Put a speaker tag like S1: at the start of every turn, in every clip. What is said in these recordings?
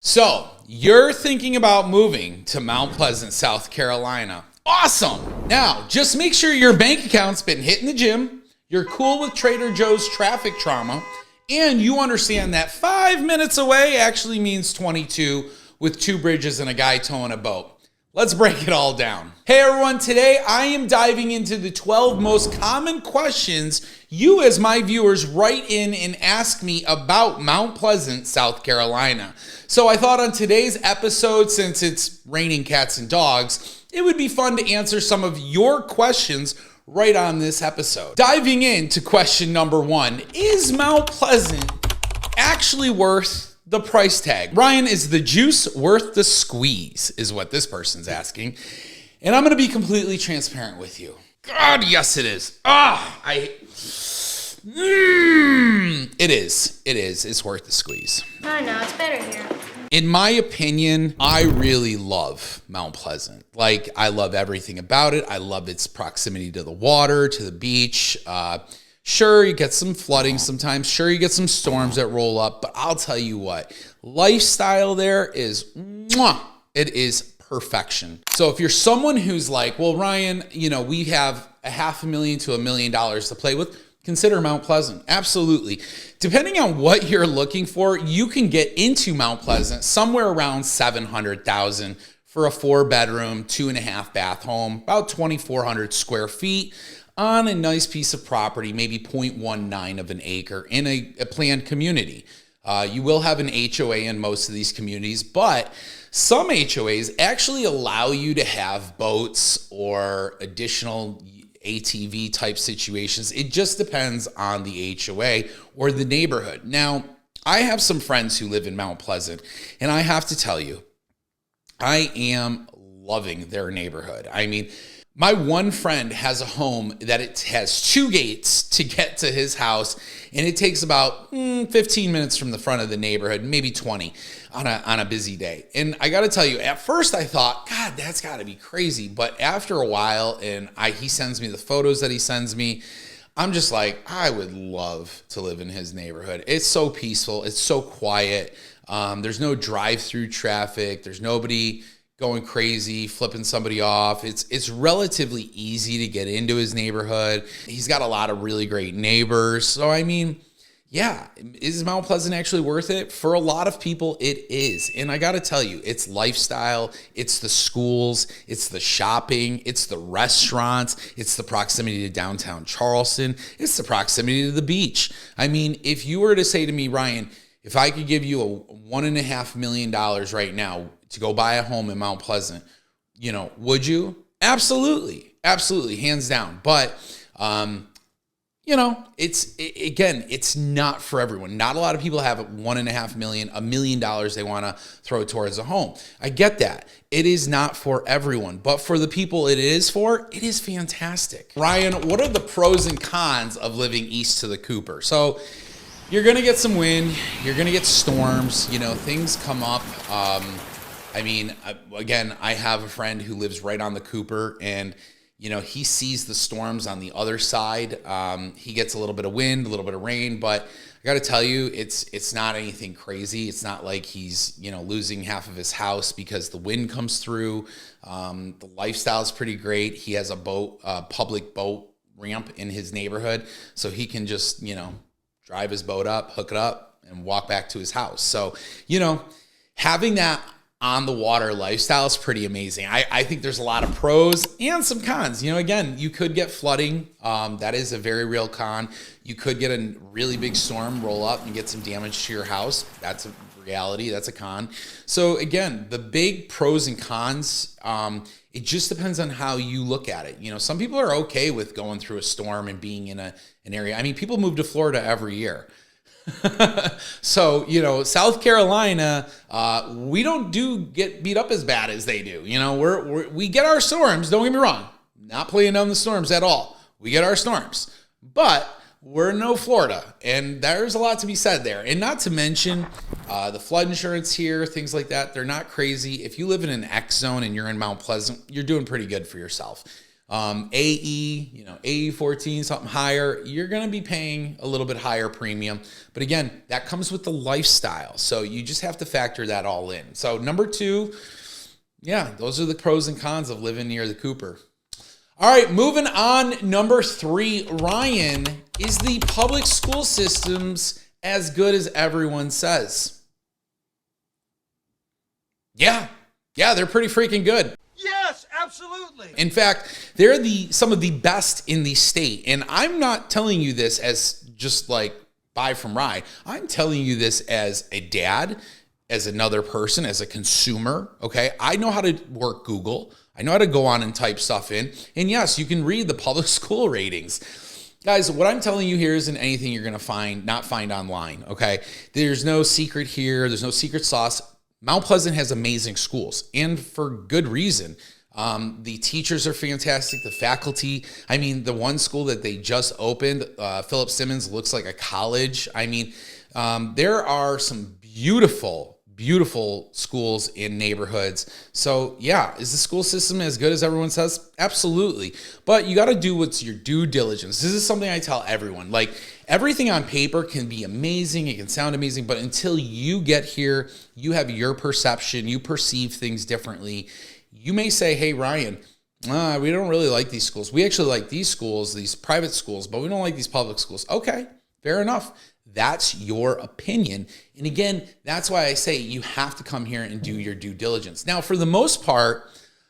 S1: So, you're thinking about moving to Mount Pleasant, South Carolina. Awesome! Now, just make sure your bank account's been hitting the gym, you're cool with Trader Joe's traffic trauma, and you understand that 5 minutes away actually means 22 with 2 bridges and a guy towing a boat. Let's break it all down. Hey everyone, today I am diving into the 12 most common questions you as my viewers write in and ask me about Mount Pleasant, South Carolina. So I thought on today's episode, since it's raining cats and dogs, it would be fun to answer some of your questions right on this episode. Diving into question number 1, is Mount Pleasant actually worth the price tag? Ryan, is the juice worth the squeeze, is what this person's asking. And I'm going to be completely transparent with you. God, yes it is. It is. It's worth the squeeze.
S2: Oh no, it's better here.
S1: In my opinion, I really love Mount Pleasant. Like, I love everything about it. I love its proximity to the water, to the beach. Sure, you get some flooding sometimes. Sure, you get some storms that roll up. But I'll tell you what, lifestyle there is, it is perfection. So if you're someone who's like, well, Ryan, we have $500,000 to $1 million to play with, consider Mount Pleasant. Absolutely. Depending on what you're looking for, you can get into Mount Pleasant somewhere around $700,000 for a 4-bedroom, 2.5 bath home, about 2,400 square feet on a nice piece of property, maybe 0.19 of an acre in a planned community. You will have an HOA in most of these communities, but some HOAs actually allow you to have boats or additional ATV type situations. It just depends on the HOA or the neighborhood. Now, I have some friends who live in Mount Pleasant, and I have to tell you, I am loving their neighborhood. I mean, my one friend has a home that it has 2 gates to get to his house, and it takes about 15 minutes from the front of the neighborhood, maybe 20 on a busy day. And I got to tell you, at first I thought, God, that's got to be crazy. But after a while, and he sends me the photos that he sends me, I'm just like, I would love to live in his neighborhood. It's so peaceful. It's so quiet. There's no drive-through traffic. There's nobody going crazy, flipping somebody off. It's relatively easy to get into his neighborhood. He's got a lot of really great neighbors. So, I mean, yeah, is Mount Pleasant actually worth it? For a lot of people, it is. And I got to tell you, it's lifestyle, it's the schools, it's the shopping, it's the restaurants, it's the proximity to downtown Charleston, it's the proximity to the beach. I mean, if you were to say to me, Ryan, if I could give you a $1.5 million right now to go buy a home in Mount Pleasant, would you? Absolutely, hands down. But, it's not for everyone. Not a lot of people have $1.5 million, $1 million they want to throw towards a home. I get that. It is not for everyone, but for the people it is for, it is fantastic. Ryan, what are the pros and cons of living east to the Cooper? So, you're going to get some wind. You're going to get storms. Things come up. I have a friend who lives right on the Cooper, and, he sees the storms on the other side. He gets a little bit of wind, a little bit of rain, but I got to tell you, it's not anything crazy. It's not like he's, losing half of his house because the wind comes through. The lifestyle is pretty great. He has a public boat ramp in his neighborhood, so he can just, drive his boat up, hook it up, and walk back to his house. So, having that on the water lifestyle is pretty amazing. I think there's a lot of pros and some cons. Again, you could get flooding. That is a very real con. You could get a really big storm, roll up, and get some damage to your house. That's a reality. That's a con. So again, the big pros and cons, it just depends on how you look at it. Some people are okay with going through a storm and being in an area. I mean, people move to Florida every year. So, South Carolina, we don't get beat up as bad as they do. We get our storms. Don't get me wrong. Not playing down the storms at all. We get our storms, but we're no Florida, and there's a lot to be said there. And not to mention the flood insurance here, things like that. They're not crazy. If you live in an X zone and you're in Mount Pleasant, you're doing pretty good for yourself. AE, AE 14, something higher, you're going to be paying a little bit higher premium. But again, that comes with the lifestyle. So you just have to factor that all in. So number 2, yeah, those are the pros and cons of living near the Cooper. All right, moving on. Number 3, Ryan, is the public school systems as good as everyone says? Yeah, they're pretty freaking good.
S2: Yes, absolutely.
S1: In fact, they're some of the best in the state. And I'm not telling you this as just like buy from Rye. I'm telling you this as a dad, as another person, as a consumer, okay? I know how to work Google. I know how to go on and type stuff in. And yes, you can read the public school ratings. Guys, what I'm telling you here isn't anything you're going to not find online, okay? There's no secret here. There's no secret sauce. Mount Pleasant has amazing schools, and for good reason. The teachers are fantastic. The faculty, I mean, the one school that they just opened, Philip Simmons, looks like a college. I mean, there are some beautiful schools in neighborhoods. So yeah, is the school system as good as everyone says? Absolutely. But you got to do what's your due diligence. This is something I tell everyone. Like, everything on paper can be amazing. It can sound amazing, but until you get here, you have your perception, you perceive things differently. You may say, hey, Ryan, we don't really like these schools. We actually like these schools, these private schools, but we don't like these public schools. Okay, fair enough. That's your opinion. And again, that's why I say you have to come here and do your due diligence. Now, for the most part,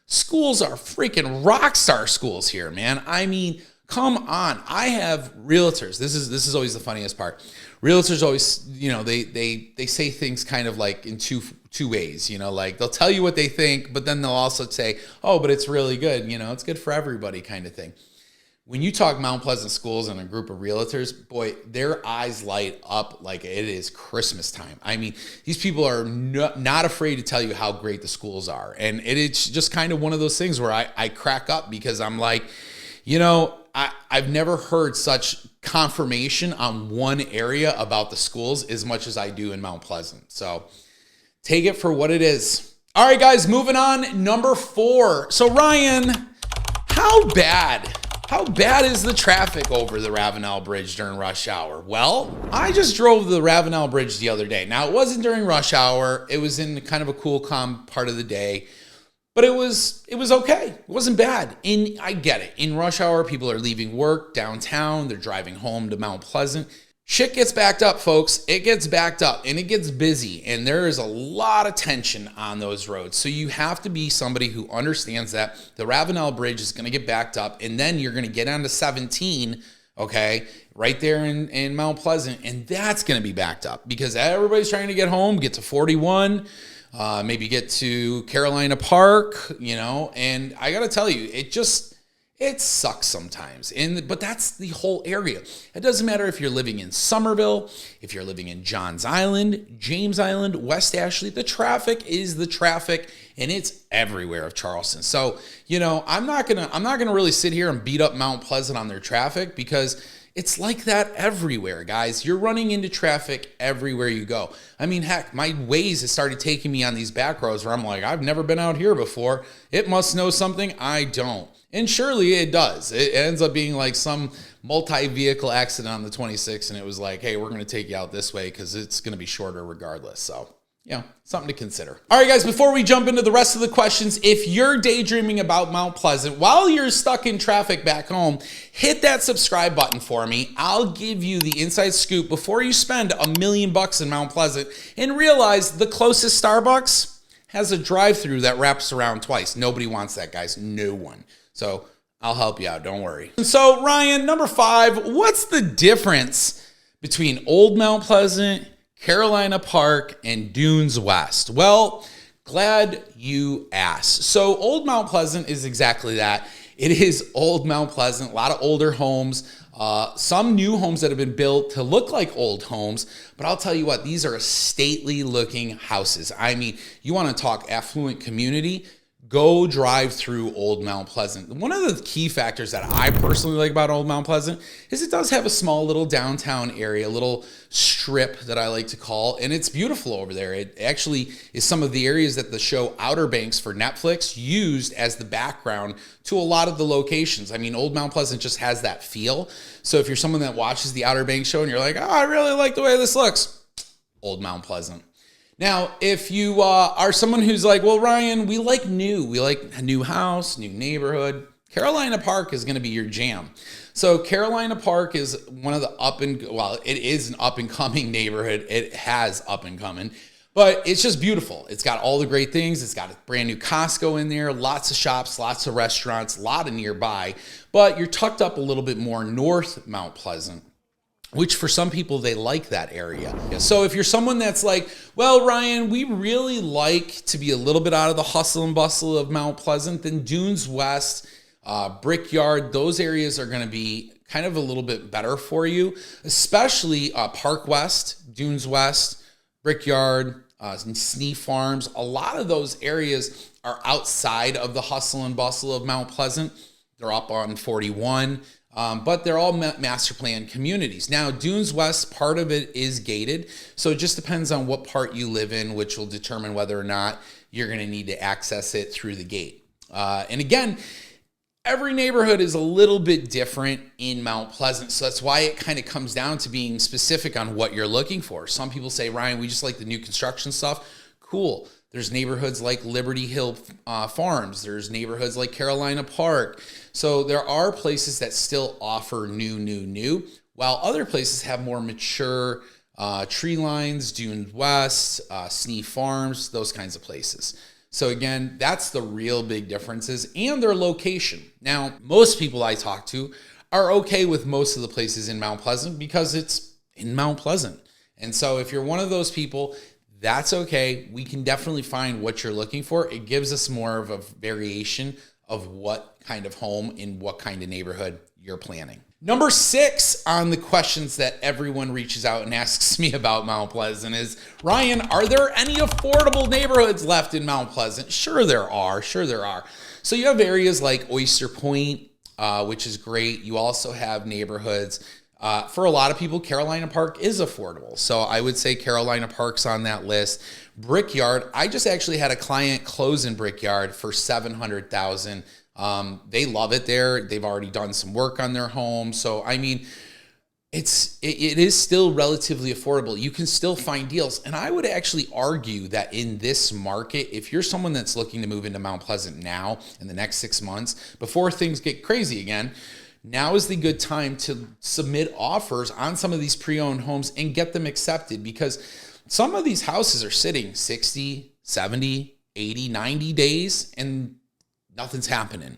S1: schools are freaking rock star schools here, man. I mean, come on. I have realtors. This is always the funniest part. Realtors always, they say things kind of like in two ways, like they'll tell you what they think, but then they'll also say, oh, but it's really good. It's good for everybody kind of thing. When you talk Mount Pleasant schools and a group of realtors, boy, their eyes light up like it is Christmas time. I mean, these people are not afraid to tell you how great the schools are. And it's just kind of one of those things where I crack up because I'm like, I've never heard such confirmation on one area about the schools as much as I do in Mount Pleasant. So take it for what it is. All right, guys, moving on. Number 4. So Ryan, how bad is the traffic over the Ravenel Bridge during rush hour? Well, I just drove the Ravenel Bridge the other day. Now, it wasn't during rush hour. It was in kind of a cool, calm part of the day. But it was okay. It wasn't bad. And I get it. In rush hour, people are leaving work downtown. They're driving home to Mount Pleasant. Shit gets backed up, folks. It gets backed up and it gets busy. And there is a lot of tension on those roads. So you have to be somebody who understands that the Ravenel Bridge is going to get backed up. And then you're going to get onto 17, okay, right there in Mount Pleasant. And that's going to be backed up because everybody's trying to get home, get to 41. Maybe get to Carolina Park, and I got to tell you, it sucks sometimes. But that's the whole area. It doesn't matter if you're living in Somerville, if you're living in Johns Island, James Island, West Ashley, the traffic is the traffic and it's everywhere of Charleston. So, I'm not going to really sit here and beat up Mount Pleasant on their traffic because it's like that everywhere, guys. You're running into traffic everywhere you go. I mean, heck, my Waze has started taking me on these back roads where I'm like, I've never been out here before. It must know something I don't. And surely it does. It ends up being like some multi-vehicle accident on the 26, and it was like, hey, we're going to take you out this way because it's going to be shorter regardless. So, something to consider. All right, guys, before we jump into the rest of the questions, if you're daydreaming about Mount Pleasant while you're stuck in traffic back home, hit that subscribe button for me. I'll give you the inside scoop before you spend $1 million in Mount Pleasant and realize the closest Starbucks has a drive-through that wraps around twice. Nobody wants that, guys. No one. So I'll help you out. Don't worry. And so, Ryan, number 5, what's the difference between Old Mount Pleasant, Carolina Park, and Dunes West? Well, glad you asked. So Old Mount Pleasant is exactly that. It is Old Mount Pleasant, a lot of older homes, some new homes that have been built to look like old homes. But I'll tell you what, these are stately looking houses. I mean, you want to talk affluent community? go drive through Old Mount Pleasant. One of the key factors that I personally like about Old Mount Pleasant is it does have a small little downtown area, a little strip that I like to call, and it's beautiful over there. It actually is some of the areas that the show Outer Banks for Netflix used as the background to a lot of the locations. I mean, Old Mount Pleasant just has that feel. So if you're someone that watches the Outer Banks show and you're like, oh, I really like the way this looks, Old Mount Pleasant. Now, if you are someone who's like, well, Ryan, we like a new house, new neighborhood, Carolina Park is going to be your jam. So Carolina Park is one of the it is an up and coming neighborhood. It has up and coming, but it's just beautiful. It's got all the great things. It's got a brand new Costco in there, lots of shops, lots of restaurants, a lot of nearby, but you're tucked up a little bit more north Mount Pleasant, which for some people, they like that area. So if you're someone that's like, well, Ryan, we really like to be a little bit out of the hustle and bustle of Mount Pleasant, then Dunes West, Brickyard, those areas are gonna be kind of a little bit better for you, especially Park West, Dunes West, Brickyard, Snee Farms. A lot of those areas are outside of the hustle and bustle of Mount Pleasant. They're up on 41. But they're all master plan communities. Now, Dunes West, part of it is gated. So it just depends on what part you live in, which will determine whether or not you're going to need to access it through the gate. And again, every neighborhood is a little bit different in Mount Pleasant. So that's why it kind of comes down to being specific on what you're looking for. Some people say, Ryan, we just like the new construction stuff. Cool. There's neighborhoods like Liberty Hill Farms. There's neighborhoods like Carolina Park. So there are places that still offer new, while other places have more mature tree lines, Dunes West, Snee Farms, those kinds of places. So again, that's the real big differences and their location. Now, most people I talk to are okay with most of the places in Mount Pleasant because it's in Mount Pleasant. And so if you're one of those people, that's okay. We can definitely find what you're looking for. It gives us more of a variation of what kind of home in what kind of neighborhood you're planning. Number 6 on the questions that everyone reaches out and asks me about Mount Pleasant is, Ryan, are there any affordable neighborhoods left in Mount Pleasant? Sure there are. So you have areas like Oyster Point, which is great. You also have neighborhoods. For a lot of people, Carolina Park is affordable. So I would say Carolina Park's on that list. Brickyard, I just actually had a client close in Brickyard for $700,000. They love it there. They've already done some work on their home. So, I mean, it is still relatively affordable. You can still find deals. And I would actually argue that in this market, if you're someone that's looking to move into Mount Pleasant now in the next 6 months, before things get crazy again, now is the good time to submit offers on some of these pre-owned homes and get them accepted, because some of these houses are sitting 60, 70, 80, 90 days and nothing's happening.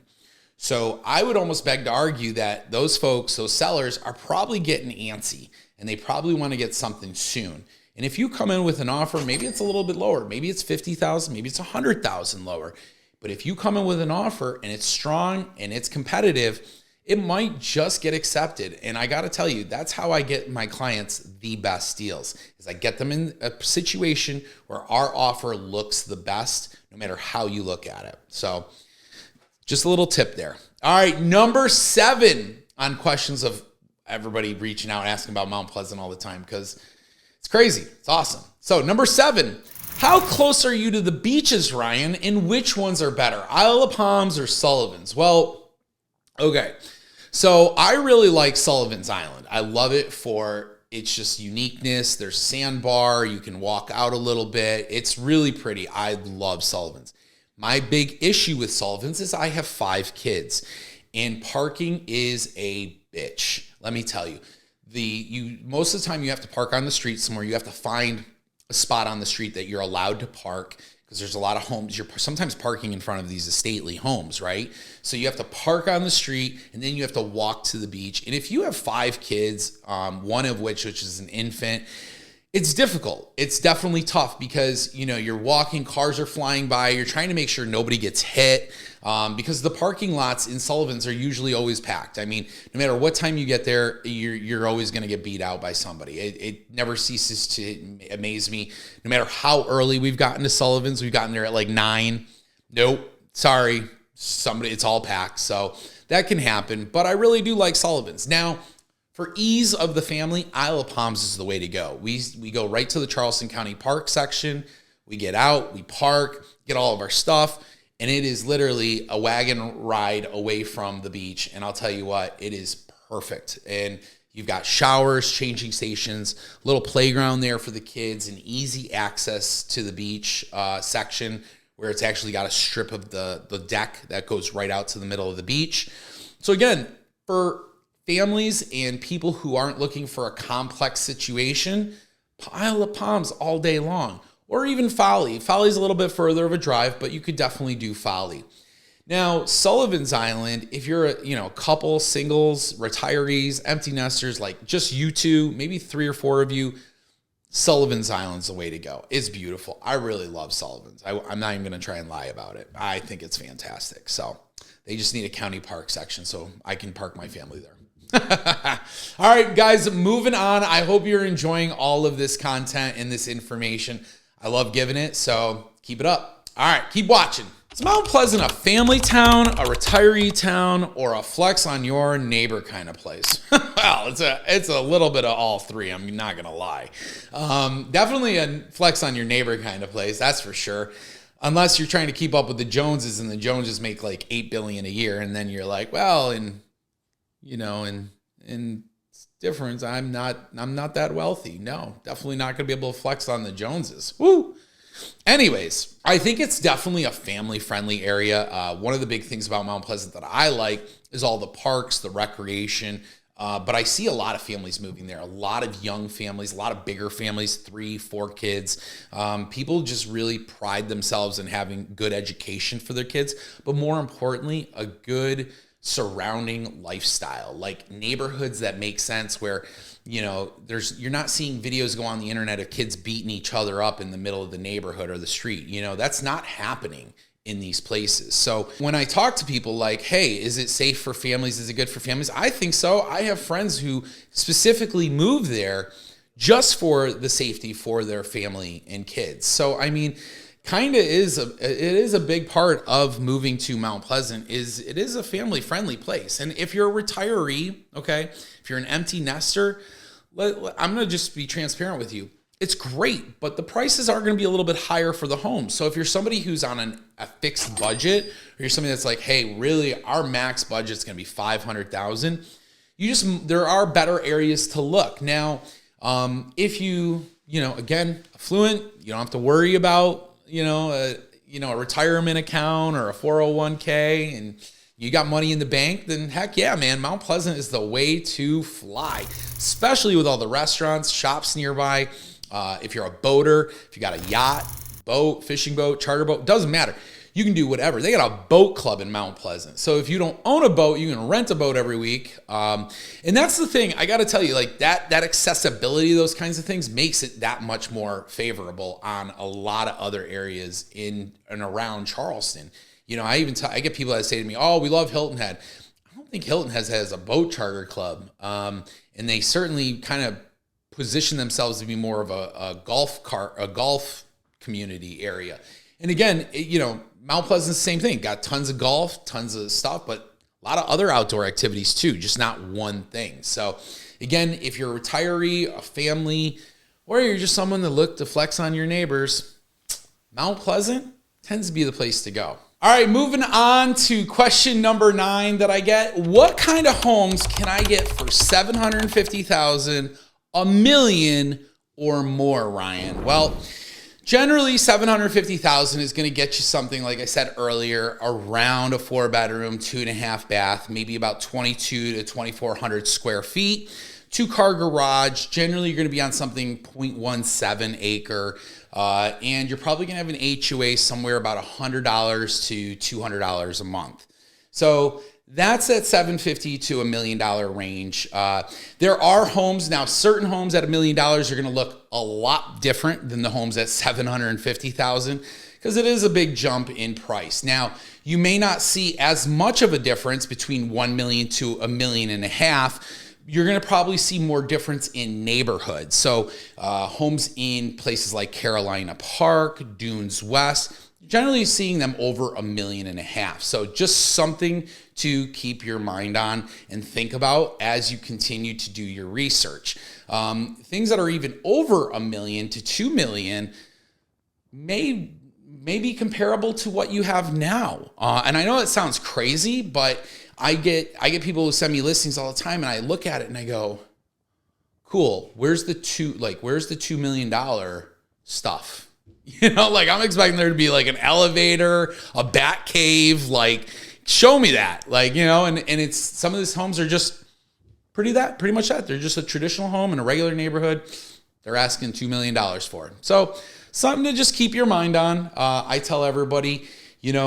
S1: So I would almost beg to argue that those folks, those sellers, are probably getting antsy and they probably want to get something soon. And if you come in with an offer, maybe it's a little bit lower, maybe it's 50,000, maybe it's 100,000 lower. But if you come in with an offer and it's strong and it's competitive, it might just get accepted. And I got to tell you, that's how I get my clients the best deals, is I get them in a situation where our offer looks the best, no matter how you look at it. So just a little tip there. All right, number 7 on questions of everybody reaching out, asking about Mount Pleasant all the time, because it's crazy. It's awesome. So number 7, how close are you to the beaches, Ryan? And which ones are better, Isle of Palms or Sullivan's? Well, okay. So I really like Sullivan's Island. I love it for its just uniqueness. There's sandbar. You can walk out a little bit. It's really pretty. I love Sullivan's. My big issue with Sullivan's is I have 5 kids, and parking is a bitch. Let me tell you, most of the time you have to park on the street somewhere. You have to find a spot on the street that you're allowed to park, because there's a lot of homes. You're sometimes parking in front of these stately homes, right? So you have to park on the street, and then you have to walk to the beach. And if you have 5 kids, one of which is an infant, it's difficult. It's definitely tough, because you're walking, cars are flying by, you're trying to make sure nobody gets hit, because the parking lots in Sullivan's are usually always packed. I mean, no matter what time you get there, you're always going to get beat out by somebody. It never ceases to amaze me. No matter how early we've gotten to Sullivan's, we've gotten there at like 9. Nope. sorry, it's all packed. So that can happen. But I really do like Sullivan's. Now, for ease of the family, Isle of Palms is the way to go. We go right to the Charleston County Park section. We get out, we park, get all of our stuff, and it is literally a wagon ride away from the beach. And I'll tell you what, it is perfect. And you've got showers, changing stations, little playground there for the kids, and easy access to the beach section where it's actually got a strip of the deck that goes right out to the middle of the beach. So again, for families and people who aren't looking for a complex situation, Isle of Palms all day long. Or even Folly. Folly's a little bit further of a drive, but you could definitely do Folly. Now, Sullivan's Island, if you're a couple, singles, retirees, empty nesters, like just you two, maybe 3 or 4 of you, Sullivan's Island's the way to go. It's beautiful. I really love Sullivan's. I'm not even going to try and lie about it. I think it's fantastic. So they just need a county park section so I can park my family there. All right, guys, moving on. I hope you're enjoying all of this content and this information. I love giving it, so keep it up. All right, keep watching. Is Mount Pleasant a family town, a retiree town, or a flex on your neighbor kind of place? Well, it's a little bit of all three. I'm not going to lie. Definitely a flex on your neighbor kind of place, that's for sure. Unless you're trying to keep up with the Joneses, and the Joneses make like $8 billion a year, and then you're like, well, in difference, I'm not that wealthy. No, definitely not going to be able to flex on the Joneses. Woo! Anyways, I think it's definitely a family-friendly area. One of the big things about Mount Pleasant that I like is all the parks, the recreation. But I see a lot of families moving there, a lot of young families, a lot of bigger families, 3, 4 kids. People just really pride themselves in having good education for their kids, but more importantly, a good surrounding lifestyle, like neighborhoods that make sense where, you're not seeing videos go on the internet of kids beating each other up in the middle of the neighborhood or the street. That's not happening in these places. So when I talk to people like, hey, is it safe for families? Is it good for families? I think so. I have friends who specifically move there just for the safety for their family and kids. So, I mean, it is a big part of moving to Mount Pleasant it is a family friendly place. And if you're a retiree, okay, if you're an empty nester, I'm going to just be transparent with you. It's great, but the prices are going to be a little bit higher for the home. So if you're somebody who's on a fixed budget, or you're somebody that's like, hey, really, our max budget is going to be $500,000, there are better areas to look. Now, if again, affluent, you don't have to worry about, a retirement account or a 401k, and you got money in the bank, then heck yeah, man, Mount Pleasant is the way to fly, especially with all the restaurants, shops nearby. If you're a boater, if you got a yacht, boat, fishing boat, charter boat, doesn't matter. You can do whatever. They got a boat club in Mount Pleasant. So if you don't own a boat, you can rent a boat every week. And that's the thing. I got to tell you, like that accessibility, those kinds of things makes it that much more favorable on a lot of other areas in and around Charleston. I get people that say to me, oh, we love Hilton Head. I don't think Hilton Head has a boat charter club. And they certainly kind of position themselves to be more of a golf community area. And again, Mount Pleasant's the same thing. Got tons of golf, tons of stuff, but a lot of other outdoor activities too, just not one thing. So again, if you're a retiree, a family, or you're just someone that look to flex on your neighbors, Mount Pleasant tends to be the place to go. All right, moving on to question number 9 that I get. What kind of homes can I get for $750,000, $1 million, or more, Ryan? Well, generally, $750,000 is going to get you something, like I said earlier, around a 4-bedroom, 2.5 bath, maybe about 22 to 2,400 square feet, 2-car garage. Generally, you're going to be on something 0.17 acre, and you're probably going to have an HOA somewhere about $100 to $200 a month. So that's at $750,000 to $1 million range. There are homes now. Certain homes at $1 million are going to look a lot different than the homes at $750,000 because it is a big jump in price. Now, you may not see as much of a difference between $1 million to $1.5 million. You're going to probably see more difference in neighborhoods. So homes in places like Carolina Park, Dunes West, generally seeing them over $1.5 million. So just something to keep your mind on and think about as you continue to do your research. Things that are even over $1 million to $2 million may be comparable to what you have now. And I know it sounds crazy, but I get people who send me listings all the time, and I look at it and I go, cool, where's the $2 million stuff? Like I'm expecting there to be like an elevator, a bat cave, like show me that. And it's some of these homes are just pretty much that. They're just a traditional home in a regular neighborhood. They're asking $2 million for it. So something to just keep your mind on. I tell everybody, we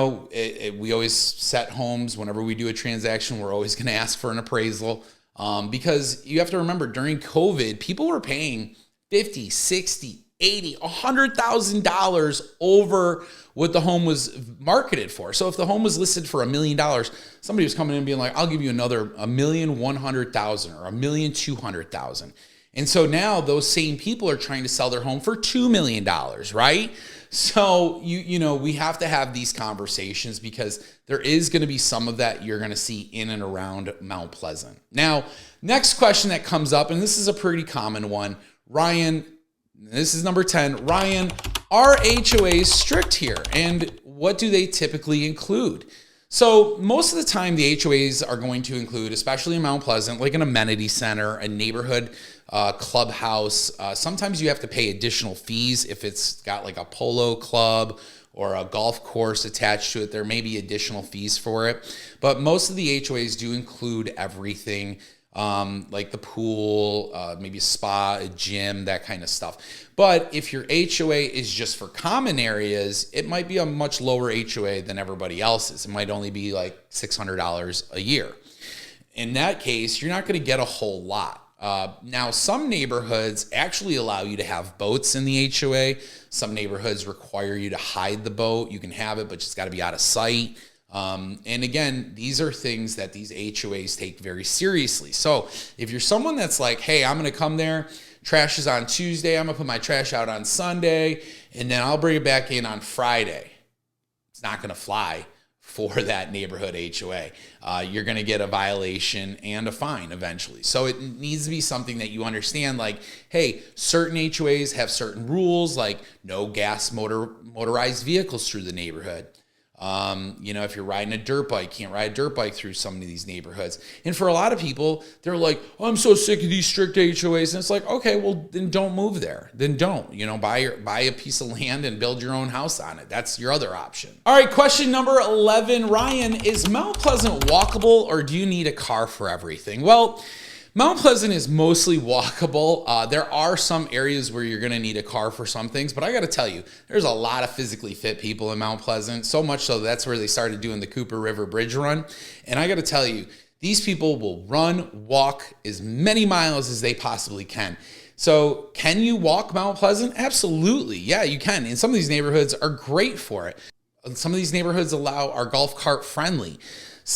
S1: always set homes whenever we do a transaction, we're always going to ask for an appraisal. Because you have to remember during COVID, people were paying $50, $60, $80, $100,000 over what the home was marketed for. So if the home was listed for $1 million, somebody was coming in and being like, I'll give you another $1,100,000 or $1,200,000. And so now those same people are trying to sell their home for $2 million, right? So we have to have these conversations because there is going to be some of that you're going to see in and around Mount Pleasant. Now, next question that comes up, and this is a pretty common one, Ryan. This is number 10. Ryan, are HOAs strict here? And what do they typically include? So most of the time, the HOAs are going to include, especially in Mount Pleasant, like an amenity center, a neighborhood clubhouse. Sometimes you have to pay additional fees if it's got like a polo club or a golf course attached to it. There may be additional fees for it. But most of the HOAs do include everything. Like the pool, maybe a spa, a gym, that kind of stuff. But if your HOA is just for common areas, it might be a much lower HOA than everybody else's. It might only be like $600 a year. In that case, you're not going to get a whole lot. Now, some neighborhoods actually allow you to have boats in the HOA. Some neighborhoods require you to hide the boat. You can have it, but it's got to be out of sight. And again, these are things that these HOAs take very seriously. So if you're someone that's like, hey, I'm going to come there, trash is on Tuesday, I'm going to put my trash out on Sunday, and then I'll bring it back in on Friday. It's not going to fly for that neighborhood HOA. You're going to get a violation and a fine eventually. So it needs to be something that you understand, like, hey, certain HOAs have certain rules, like no gas motorized vehicles through the neighborhood. If you're riding a dirt bike, can't ride a dirt bike through some of these neighborhoods. And for a lot of people, they're like, oh, I'm so sick of these strict HOAs. And it's like, okay, well, then don't move there. Then don't, buy a piece of land and build your own house on it. That's your other option. All right, question number 11, Ryan, is Mount Pleasant walkable or do you need a car for everything? Well, Mount Pleasant is mostly walkable. There are some areas where you're going to need a car for some things, but I got to tell you, there's a lot of physically fit people in Mount Pleasant, so much so that's where they started doing the Cooper River Bridge Run. And I got to tell you, these people will walk as many miles as they possibly can. So can you walk Mount Pleasant? Absolutely. Yeah, you can. And some of these neighborhoods are great for it. Some of these neighborhoods are golf cart friendly.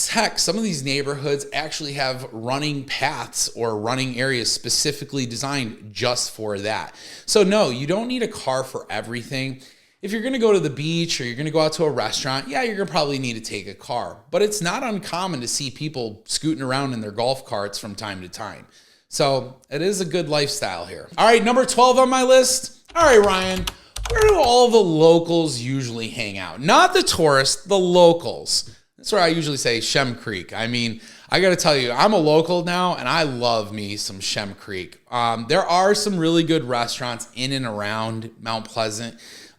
S1: Heck, some of these neighborhoods actually have running paths or running areas specifically designed just for that. So no, you don't need a car for everything. If you're going to go to the beach or you're going to go out to a restaurant, yeah, you're going to probably need to take a car. But it's not uncommon to see people scooting around in their golf carts from time to time. So it is a good lifestyle here. All right, number 12 on my list. All right, Ryan, where do all the locals usually hang out? Not the tourists, the locals. That's where I usually say Shem Creek. I mean, I got to tell you, I'm a local now, and I love me some Shem Creek. There are some really good restaurants in and around Mount Pleasant.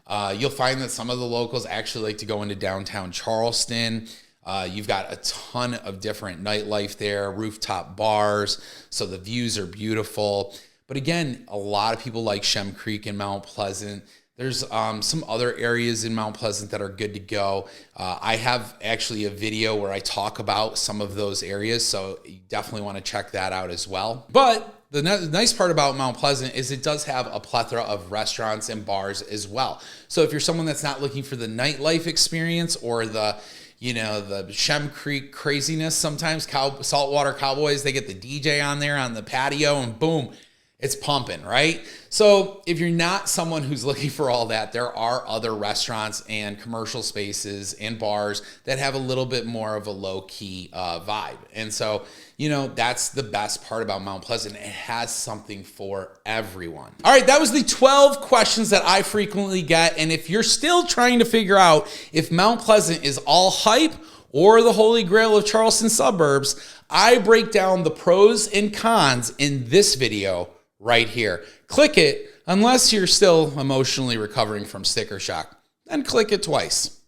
S1: You'll find that some of the locals actually like to go into downtown Charleston. You've got a ton of different nightlife there, rooftop bars, so the views are beautiful. But again, a lot of people like Shem Creek in Mount Pleasant. There's some other areas in Mount Pleasant that are good to go. I have actually a video where I talk about some of those areas, so you definitely want to check that out as well. But the nice part about Mount Pleasant is it does have a plethora of restaurants and bars as well. So if you're someone that's not looking for the nightlife experience or the Shem Creek craziness, sometimes saltwater cowboys, they get the DJ on there on the patio and boom, It's pumping, right? So if you're not someone who's looking for all that, there are other restaurants and commercial spaces and bars that have a little bit more of a low-key vibe. And so, you know, that's the best part about Mount Pleasant. It has something for everyone. All right, that was the 12 questions that I frequently get. And if you're still trying to figure out if Mount Pleasant is all hype or the holy grail of Charleston suburbs, I break down the pros and cons in this video right here. Click it unless you're still emotionally recovering from sticker shock, then click it twice.